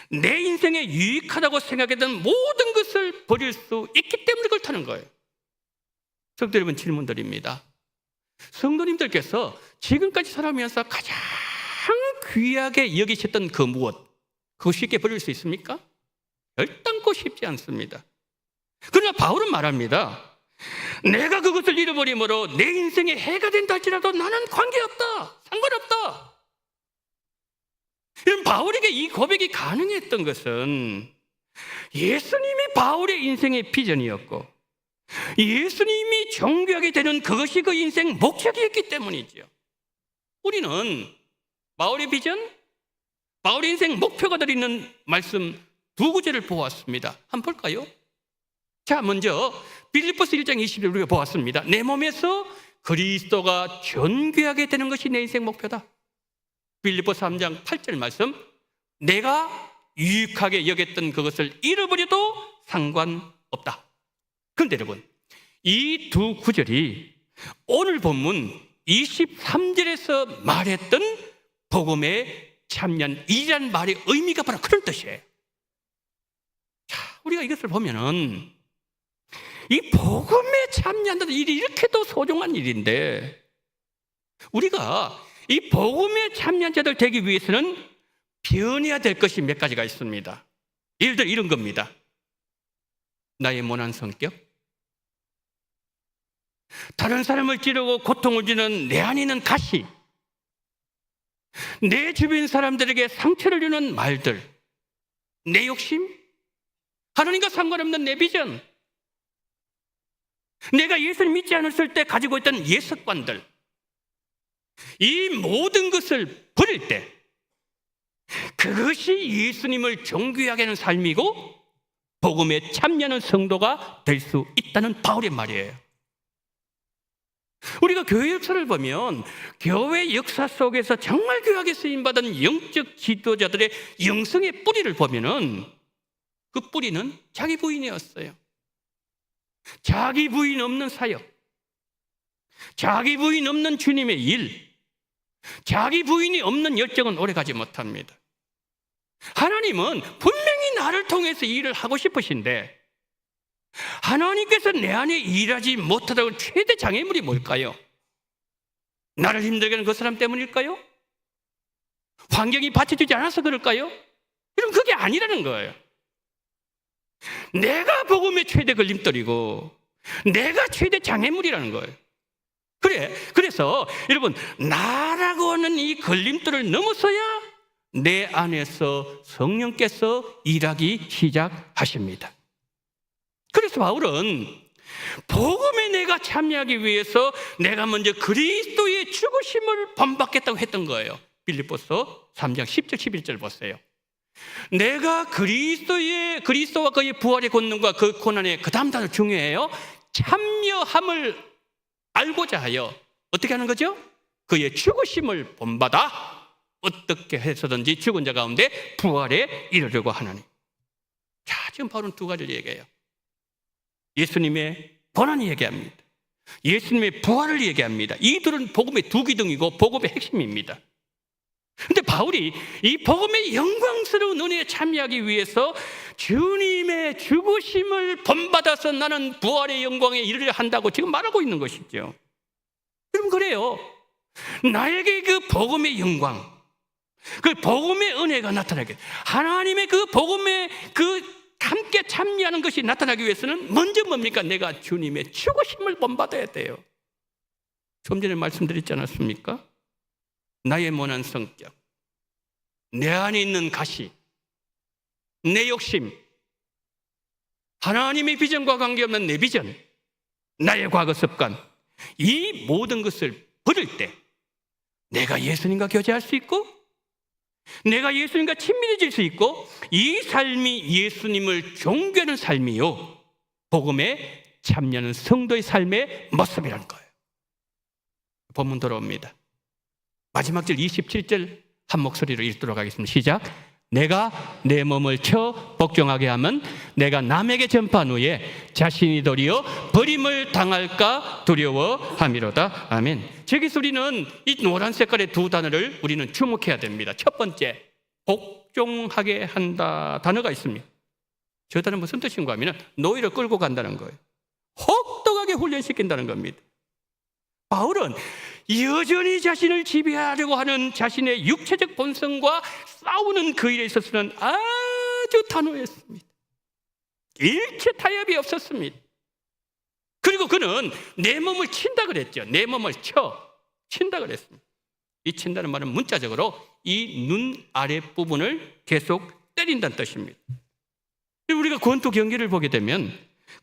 내 인생에 유익하다고 생각했던 모든 것을 버릴 수 있기 때문에 그렇다는 거예요. 성도 여러분, 질문 드립니다. 성도님들께서 지금까지 살아오면서 가장 귀하게 여기셨던 그 무엇, 그거 쉽게 버릴 수 있습니까? 결단코 쉽지 않습니다. 그러나 바울은 말합니다. 내가 그것을 잃어버림으로 내 인생에 해가 된다 할지라도 나는 관계없다, 상관없다. 이런 바울에게 이 고백이 가능했던 것은 예수님이 바울의 인생의 비전이었고 예수님이 존귀하게 되는 그것이 그 인생 목적이었기 때문이죠. 우리는 바울의 비전, 바울의 인생 목표가 들어있는 말씀 두 구절을 보았습니다. 한번 볼까요? 자, 먼저 빌립보서 1장 20절 우리가 보았습니다. 내 몸에서 그리스도가 존귀하게 되는 것이 내 인생 목표다. 빌립보서 3장 8절 말씀, 내가 유익하게 여겼던 그것을 잃어버려도 상관없다. 그런데 여러분, 이 두 구절이 오늘 본문 23절에서 말했던 복음의 참여이라는 말의 의미가 바로 그런 뜻이에요. 자, 우리가 이것을 보면은 이 복음에 참여한다는 일이 이렇게도 소중한 일인데 우리가 이 복음에 참여한 자들 되기 위해서는 변해야 될 것이 몇 가지가 있습니다. 예를 들어 이런 겁니다. 나의 모난 성격, 다른 사람을 찌르고 고통을 주는 내 안에 있는 가시, 내 주변 사람들에게 상처를 주는 말들, 내 욕심, 하나님과 상관없는 내 비전, 내가 예수를 믿지 않았을 때 가지고 있던 예습관들, 이 모든 것을 버릴 때 그것이 예수님을 존귀하게 하는 삶이고 복음에 참여하는 성도가 될 수 있다는 바울의 말이에요. 우리가 교회 역사를 보면 교회 역사 속에서 정말 귀하게 쓰임받은 영적 지도자들의 영성의 뿌리를 보면은 그 뿌리는 자기 부인이었어요. 자기 부인 없는 사역, 자기 부인 없는 주님의 일, 자기 부인이 없는 열정은 오래가지 못합니다. 하나님은 분명히 나를 통해서 일을 하고 싶으신데 하나님께서 내 안에 일하지 못하다고 최대 장애물이 뭘까요? 나를 힘들게 하는 그 사람 때문일까요? 환경이 받쳐주지 않아서 그럴까요? 이런 그게 아니라는 거예요. 내가 복음의 최대 걸림돌이고 내가 최대 장애물이라는 거예요. 그래서 여러분, 나라고 하는 이 걸림돌을 넘어서야 내 안에서 성령께서 일하기 시작하십니다. 그래서 바울은 복음에 내가 참여하기 위해서 내가 먼저 그리스도의 죽으심을 본받겠다고 했던 거예요. 빌립보서 3장 10절 11절 보세요. 내가 그리스도와 그의 부활의 권능과 그 고난의 그 다음 단어 중요해요. 참여함을 알고자 하여 어떻게 하는 거죠? 그의 죽으심을 본받아 어떻게 해서든지 죽은 자 가운데 부활에 이르려고 하나니. 자, 지금 바울은 두 가지를 얘기해요. 예수님의 고난을 얘기합니다. 예수님의 부활을 얘기합니다. 이 둘은 복음의 두 기둥이고 복음의 핵심입니다. 그런데 바울이 이 복음의 영광스러운 은혜에 참여하기 위해서 주님의 죽으심을 본받아서 나는 부활의 영광에 이르려 한다고 지금 말하고 있는 것이죠. 여러분, 그래요. 나에게 그 복음의 영광, 그 복음의 은혜가 나타나게, 하나님의 그 복음에 그 함께 참여하는 것이 나타나기 위해서는 먼저 뭡니까? 내가 주님의 죽으심을 본받아야 돼요. 좀 전에 말씀드렸지 않았습니까? 나의 모난 성격, 내 안에 있는 가시, 내 욕심, 하나님의 비전과 관계없는 내 비전, 나의 과거 습관, 이 모든 것을 버릴 때 내가 예수님과 교제할 수 있고 내가 예수님과 친밀해질 수 있고 이 삶이 예수님을 존귀하는 삶이요, 복음에 참여하는 성도의 삶의 모습이라는 거예요. 본문 돌아옵니다. 마지막 절 27절 한 목소리로 읽도록 하겠습니다. 시작. 내가 내 몸을 쳐 복종하게 하면 내가 남에게 전파한 후에 자신이 도리어 버림을 당할까 두려워함이로다. 아멘. 저기서 우리는 이 노란 색깔의 두 단어를 우리는 주목해야 됩니다. 첫 번째, 복종하게 한다 단어가 있습니다. 저 단어는 무슨 뜻인가 하면 노예를 끌고 간다는 거예요. 혹독하게 훈련시킨다는 겁니다. 바울은 여전히 자신을 지배하려고 하는 자신의 육체적 본성과 싸우는 그 일에 있어서는 아주 단호했습니다. 일체 타협이 없었습니다. 그리고 그는 내 몸을 친다 그랬죠. 내 몸을 친다 그랬습니다. 이 친다는 말은 문자적으로 이 눈 아랫부분을 계속 때린다는 뜻입니다. 우리가 권투 경기를 보게 되면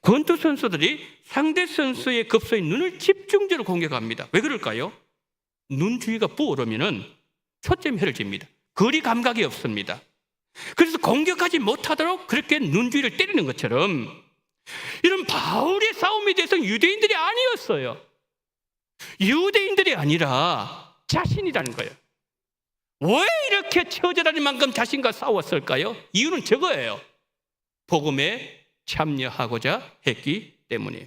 권투 선수들이 상대 선수의 급소에 눈을 집중적으로 공격합니다. 왜 그럴까요? 눈 주위가 부어오르면 초점이 흐려집니다. 거리 감각이 없습니다. 그래서 공격하지 못하도록 그렇게 눈 주위를 때리는 것처럼 이런 바울의 싸움에 대해서는 유대인들이 아니었어요. 유대인들이 아니라 자신이라는 거예요. 왜 이렇게 처절할 만큼 자신과 싸웠을까요? 이유는 저거예요. 복음에 참여하고자 했기 때문이에요.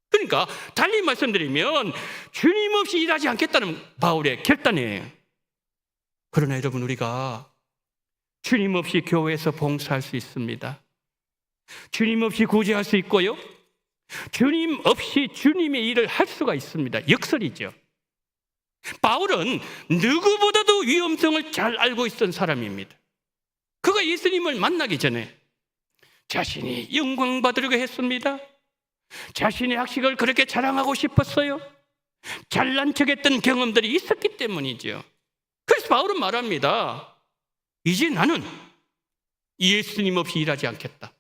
그러니까 달리 말씀드리면 주님 없이 일하지 않겠다는 바울의 결단이에요. 그러나 여러분, 우리가 주님 없이 교회에서 봉사할 수 있습니다. 주님 없이 구제할 수 있고요, 주님 없이 주님의 일을 할 수가 있습니다. 역설이죠. 바울은 누구보다도 위험성을 잘 알고 있던 사람입니다. 그가 예수님을 만나기 전에 자신이 영광 받으려고 했습니다. 자신의 학식을 그렇게 자랑하고 싶었어요. 잘난 척했던 경험들이 있었기 때문이죠. 그래서 바울은 말합니다. 이제 나는 예수님 없이 일하지 않겠다.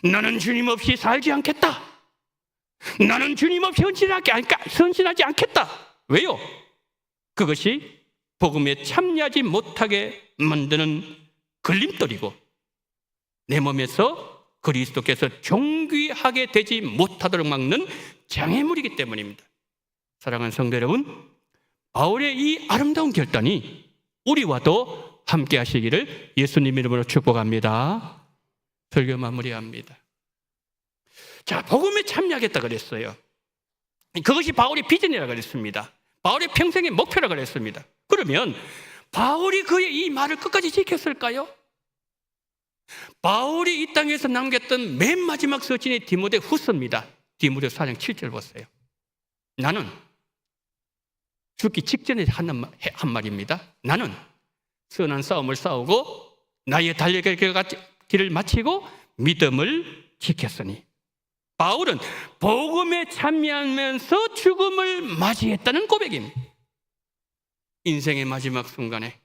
나는 주님 없이 살지 않겠다. 나는 주님 없이 헌신하지 않겠다. 왜요? 그것이 복음에 참여하지 못하게 만드는 걸림돌이고 내 몸에서 그리스도께서 존귀하게 되지 못하도록 막는 장애물이기 때문입니다. 사랑하는 성도 여러분, 바울의 이 아름다운 결단이 우리와도 함께 하시기를 예수님 이름으로 축복합니다. 설교 마무리합니다. 자, 복음에 참여하겠다 그랬어요. 그것이 바울의 비전이라고 그랬습니다. 바울의 평생의 목표라고 그랬습니다. 그러면 바울이 그의 이 말을 끝까지 지켰을까요? 바울이 이 땅에서 남겼던 맨 마지막 서신이 디모데 후서입니다. 디모데 4장 7절 보세요. 나는 죽기 직전에 한 말입니다. 나는 선한 싸움을 싸우고 나의 달려갈 길을 마치고 믿음을 지켰으니. 바울은 복음에 참여하면서 죽음을 맞이했다는 고백입니다. 인생의 마지막 순간에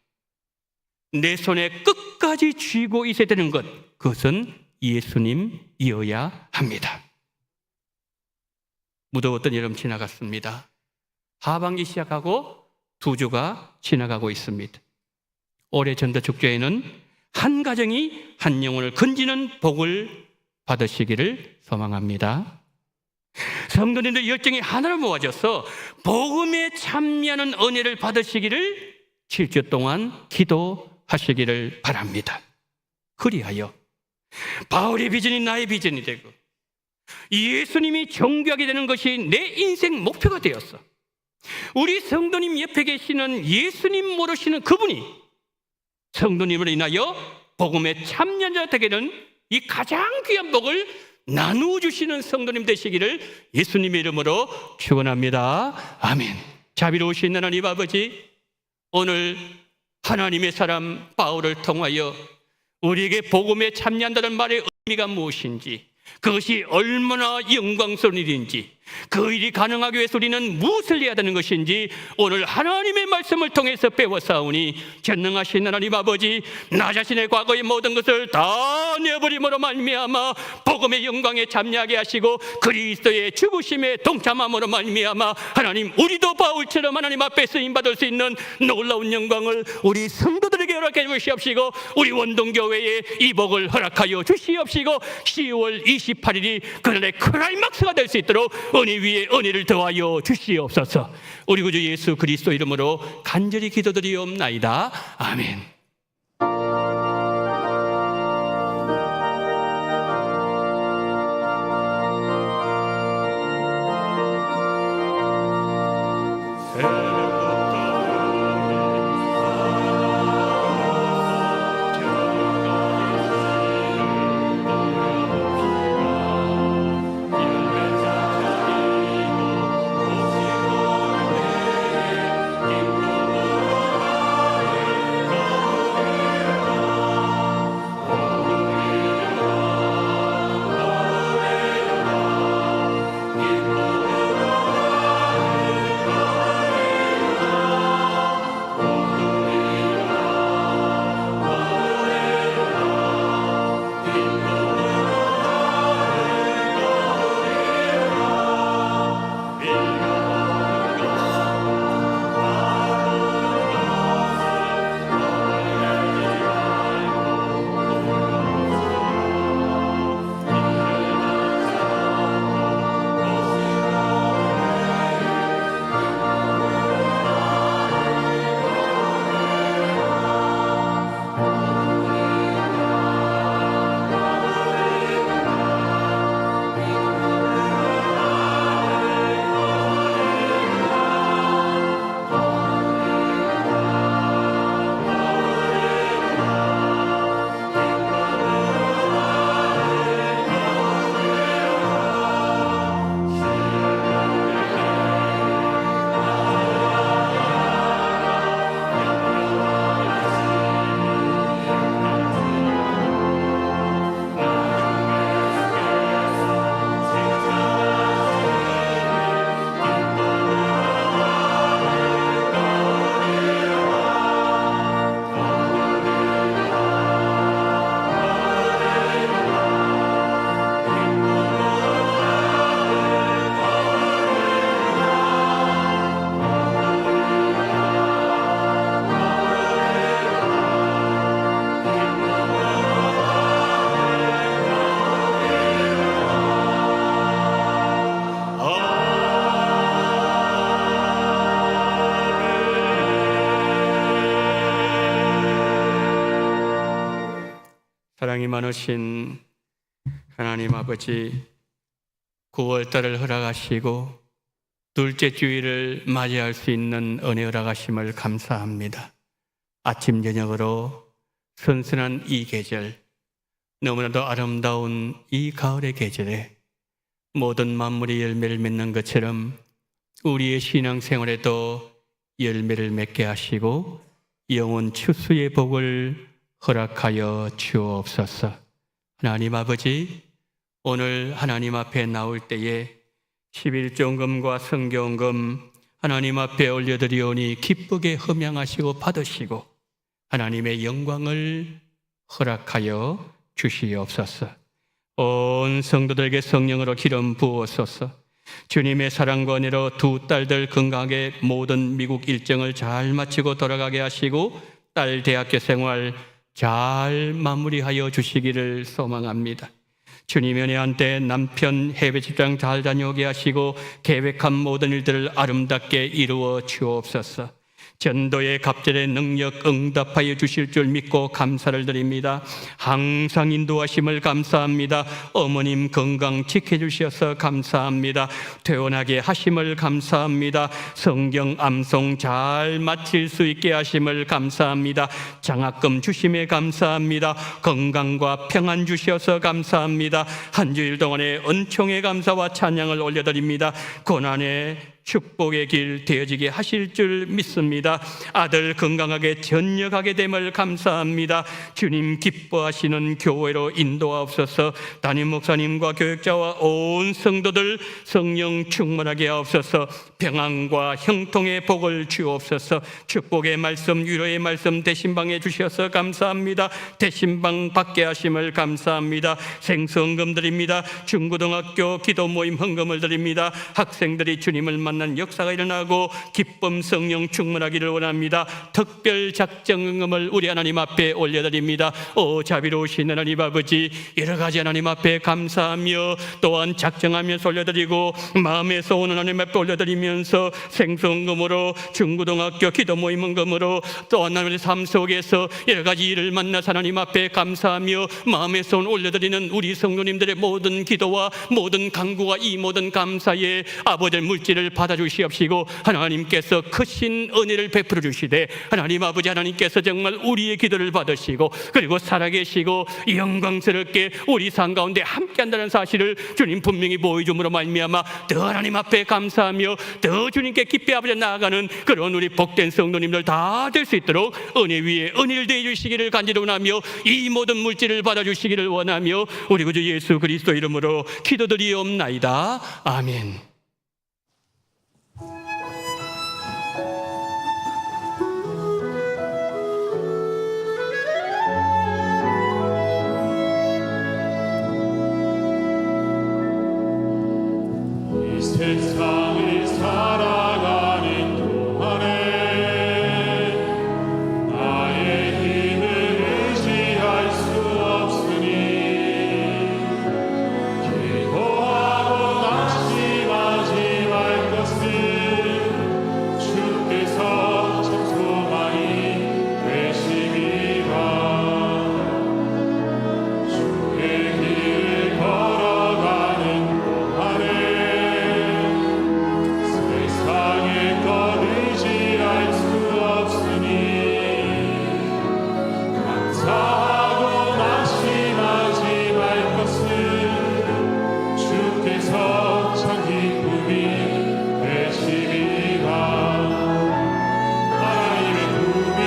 내 손에 끝까지 쥐고 있어야 되는 것, 그것은 예수님이어야 합니다. 무더웠던 여름 지나갔습니다. 하반기 시작하고 2주가 지나가고 있습니다. 올해 전도 축제에는 한 가정이 한 영혼을 건지는 복을 받으시기를 소망합니다. 성도님들 열정이 하나로 모아져서 복음에 참여하는 은혜를 받으시기를 7주 동안 기도하시기를 바랍니다. 그리하여 바울의 비전이 나의 비전이 되고 예수님이 존귀하게 되는 것이 내 인생 목표가 되었어. 우리 성도님 옆에 계시는 예수님 모르시는 그분이 성도님을 인하여 복음에 참여자 되게 된 이 가장 귀한 복을 나누어 주시는 성도님 되시기를 예수님의 이름으로 축원합니다. 아멘. 자비로우신 하나님 아버지, 오늘 하나님의 사람 바울을 통하여 우리에게 복음에 참여한다는 말의 의미가 무엇인지, 그것이 얼마나 영광스러운 일인지, 그 일이 가능하기 위해서 우리는 무엇을 해야 되는 것인지 오늘 하나님의 말씀을 통해서 배워싸우니, 전능하신 하나님 아버지, 나 자신의 과거의 모든 것을 다 내버림으로 말미암아 복음의 영광에 참여하게 하시고 그리스도의 죽으심에 동참함으로 말미암아 하나님, 우리도 바울처럼 하나님 앞에 쓰임받을 수 있는 놀라운 영광을 우리 성도들에게 허락해 주시옵시고, 우리 원동교회에 이 복을 허락하여 주시옵시고 10월 28일이 그날의 클라이막스가 될 수 있도록 은혜 위에 은혜를 더하여 주시옵소서. 우리 구주 예수 그리스도 이름으로 간절히 기도드리옵나이다. 아멘. 사랑이 많으신 하나님 아버지, 9월달을 허락하시고 둘째 주일을 맞이할 수 있는 은혜 허락하심을 감사합니다. 아침 저녁으로 선선한 이 계절, 너무나도 아름다운 이 가을의 계절에 모든 만물이 열매를 맺는 것처럼 우리의 신앙생활에도 열매를 맺게 하시고 영원 추수의 복을 허락하여 주옵소서. 하나님 아버지, 오늘 하나님 앞에 나올 때에 11조금과 성경금 하나님 앞에 올려드리오니 기쁘게 흠양하시고 받으시고 하나님의 영광을 허락하여 주시옵소서. 온 성도들에게 성령으로 기름 부어소서. 주님의 사랑과 은혜로 두 딸들 건강하게 모든 미국 일정을 잘 마치고 돌아가게 하시고 딸 대학교 생활 잘 마무리하여 주시기를 소망합니다. 주님 은혜한테 남편 해외 직장 잘 다녀오게 하시고 계획한 모든 일들을 아름답게 이루어 주옵소서. 전도의 갑절의 능력 응답하여 주실 줄 믿고 감사를 드립니다. 항상 인도하심을 감사합니다. 어머님 건강 지켜주셔서 감사합니다. 퇴원하게 하심을 감사합니다. 성경 암송 잘 마칠 수 있게 하심을 감사합니다. 장학금 주심에 감사합니다. 건강과 평안 주셔서 감사합니다. 한 주일 동안의 은총의 감사와 찬양을 올려드립니다. 고난의 축복의 길 되어지게 하실 줄 믿습니다. 아들 건강하게 전역하게 됨을 감사합니다. 주님 기뻐하시는 교회로 인도하옵소서. 담임 목사님과 교역자와 온 성도들 성령 충만하게 하옵소서. 평안과 형통의 복을 주옵소서. 축복의 말씀, 위로의 말씀 대신방에 주셔서 감사합니다. 대신방 받게 하심을 감사합니다. 생수헌금 드립니다. 중고등학교 기도 모임 헌금을 드립니다. 학생들이 주님을 만난 역사가 일어나고 기쁨 성령 충만하기를 원합니다. 특별 작정 헌금을 우리 하나님 앞에 올려드립니다. 오 자비로우신 하나님 아버지, 여러 가지 하나님 앞에 감사하며 또한 작정하면서 올려드리고 마음에서 오는 하나님 앞에 올려드리면서 생수헌금으로 중고등학교 기도 모임 헌금으로 또한 하나님의 삶 속에서 여러 가지 일을 만나서 하나님 앞에 감사하며 마음에서 올려드리는 우리 성도님들의 모든 기도와 모든 간구와 이 모든 감사에 아버지의 물질을 받아주시옵시고 하나님께서 크신 은혜를 베풀어 주시되 하나님 아버지 하나님께서 정말 우리의 기도를 받으시고 그리고 살아계시고 영광스럽게 우리 삶 가운데 함께한다는 사실을 주님 분명히 보여줌으로 말미암아 더 하나님 앞에 감사하며 더 주님께 기뻐 아버지 나아가는 그런 우리 복된 성도님들 다 될 수 있도록 은혜 위에 은혜를 더해 주시기를 간절히 원하며 이 모든 물질을 받아주시기를 원하며 우리 구주 예수 그리스도 이름으로 기도드리옵나이다. 아멘. 세상을 살아가는 동안에 나의 힘을 의지할 수 없으니 기도하고 낙심하지 말 것을 주께서 참 소망이 되심이라. 주의 길을 걸어가는 동안에 세상의 것 의지할 수 없으니 감사하고 낙심하지 말 것을 주께서 참 기쁨이 되시리라. 하나님의 꿈이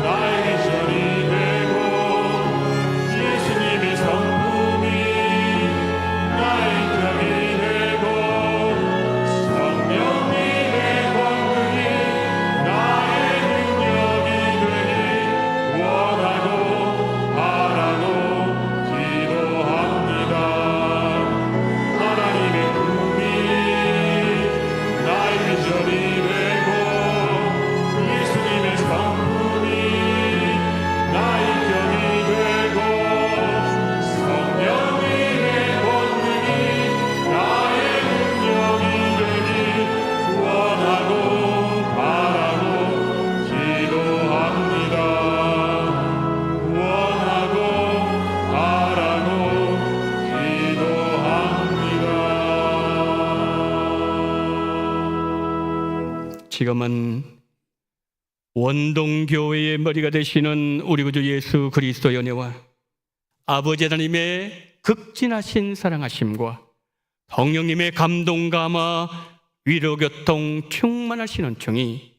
나의 비전이 되고 예수님의 성품이 나의 힘이 되고 성령님의 권능이 나의 능력이 되니 원하고 바라고 기도합니다. 하나님의 꿈이 나의 비전이 되고 예수님의 성품이 나의 힘이 되고 성령님의 권능이 나의 능력이 되니 원하고 바라고 기도합니다. 원하고 바라고 기도합니다. 지금은 원동교회의 머리가 되시는 우리 구주 예수 그리스도의 은혜와 아버지 하나님의 극진하신 사랑하심과 성령님의 감동 감화 위로 교통 충만하신 은총이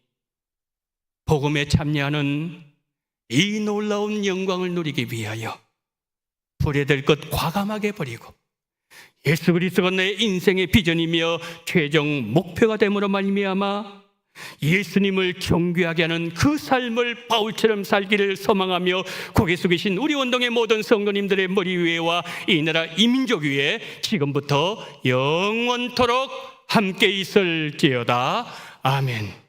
복음에 참여하는 이 놀라운 영광을 누리기 위하여 불에될 것 과감하게 버리고 예수 그리스도가 내 인생의 비전이며 최종 목표가 됨으로 말미암아 예수님을 경외하게 하는 그 삶을 바울처럼 살기를 소망하며 고개 숙이신 우리 원동의 모든 성도님들의 머리 위에와 이 나라 이민족 위에 지금부터 영원토록 함께 있을지어다. 아멘.